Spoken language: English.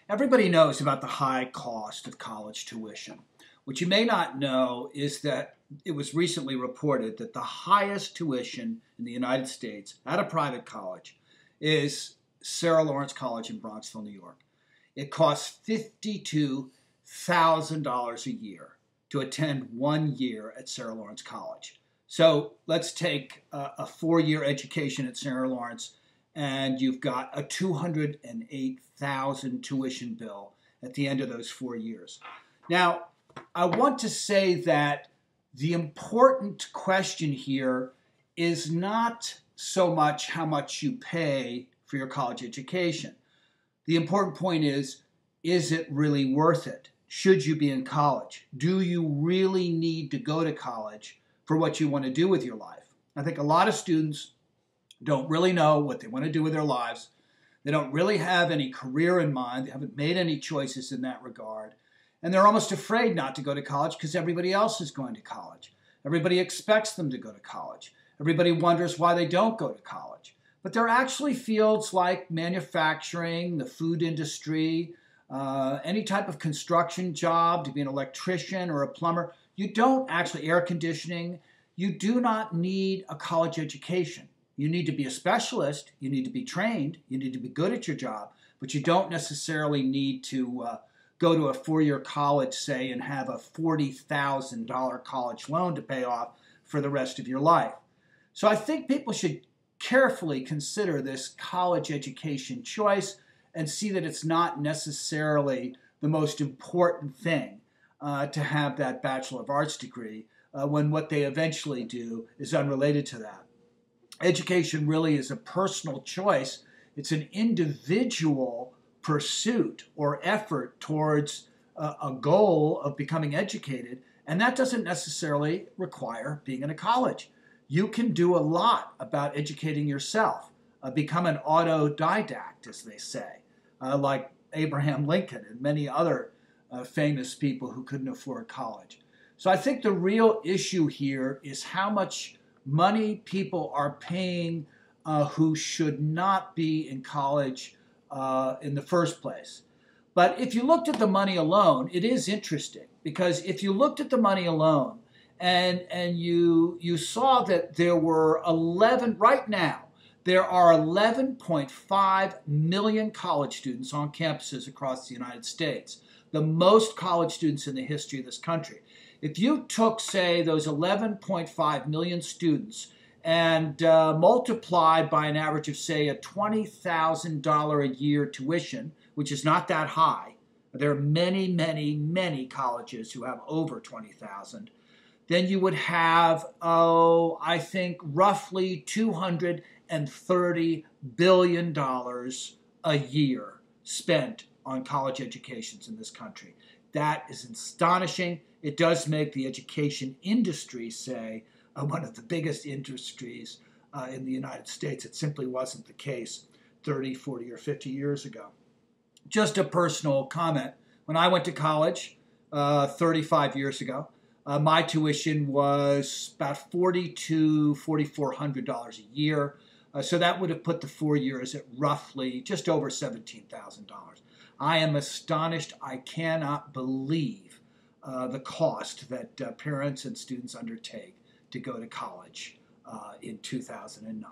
Everybody knows about the high cost of college tuition. What you may not know is that it was recently reported that the highest tuition in the United States at a private college is Sarah Lawrence College in Bronxville, New York. It costs $52,000 a year to attend 1 year at Sarah Lawrence College. So let's take a 4-year education at Sarah Lawrence, and you've got a $208,000 tuition bill at the end of those 4 years. Now, I want to say that the important question here is not so much how much you pay for your college education. The important point is it really worth it? Should you be in college? Do you really need to go to college for what you want to do with your life? I think a lot of students don't really know what they want to do with their lives. They don't really have any career in mind. They haven't made any choices in that regard. And they're almost afraid not to go to college because everybody else is going to college. Everybody expects them to go to college. Everybody wonders why they don't go to college. But there are actually fields like manufacturing, the food industry, any type of construction job, to be an electrician or a plumber. You don't actually, air conditioning, you do not need a college education. You need to be a specialist, you need to be trained, you need to be good at your job, but you don't necessarily need to go to a 4-year college, say, and have a $40,000 college loan to pay off for the rest of your life. So I think people should carefully consider this college education choice and see that it's not necessarily the most important thing to have that Bachelor of Arts degree when what they eventually do is unrelated to that. Education really is a personal choice. It's an individual pursuit or effort towards a goal of becoming educated, and that doesn't necessarily require being in a college. You can do a lot about educating yourself, become an autodidact, as they say, like Abraham Lincoln and many other famous people who couldn't afford college. So I think the real issue here is how much money people are paying who should not be in college in the first place. But if you looked at the money alone, it is interesting, because if you looked at the money alone and you saw that there were right now, there are 11.5 million college students on campuses across the United States, the most college students in the history of this country. If you took, say, those 11.5 million students and multiplied by an average of, say, a $20,000 a year tuition, which is not that high, there are many, many, many colleges who have over 20,000, then you would have, I think, roughly $230 billion a year spent on college educations in this country. That is astonishing. It does make the education industry, say, one of the biggest industries in the United States. It simply wasn't the case 30, 40, or 50 years ago. Just a personal comment. When I went to college 35 years ago, my tuition was about $4,400 a year. So that would have put the 4 years at roughly just over $17,000. I am astonished. I cannot believe the cost that parents and students undertake to go to college in 2009.